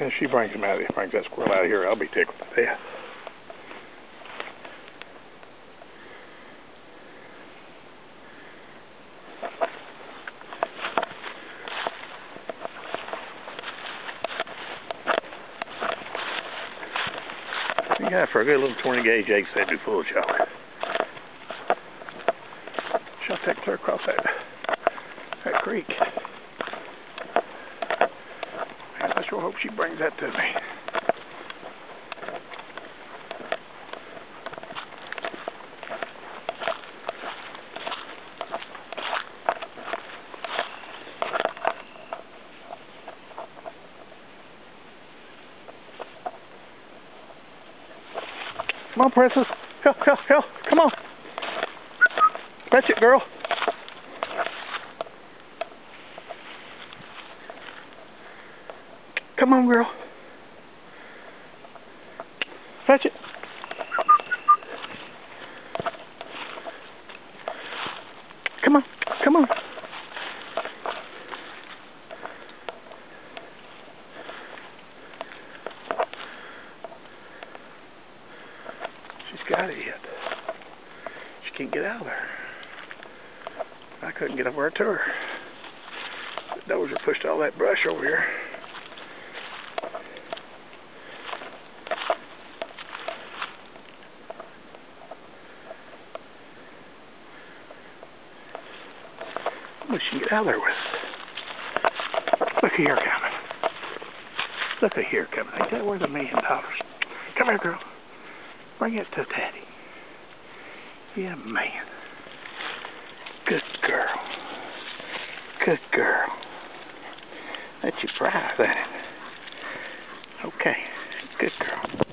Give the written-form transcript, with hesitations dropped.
And she brings him out. Brings that squirrel out of here, I'll be tickled to death. You got for a good little 20 gauge 870 full shot. Shot that clear across that creek. And I sure hope she brings that to me. Come on, princess. Hell, come on. Fetch it, girl. Come on, girl. Fetch it. Come on, come on. She's got it yet. She can't get out of there. I couldn't get over to her. The dozer pushed all that brush over here. What she can get out of there with? Look here coming. Look at here coming. Ain't that worth $1 million? Come here, girl. Bring it to Daddy. Yeah, man. Good girl. Good girl. Let you prize at it. Okay. Good girl.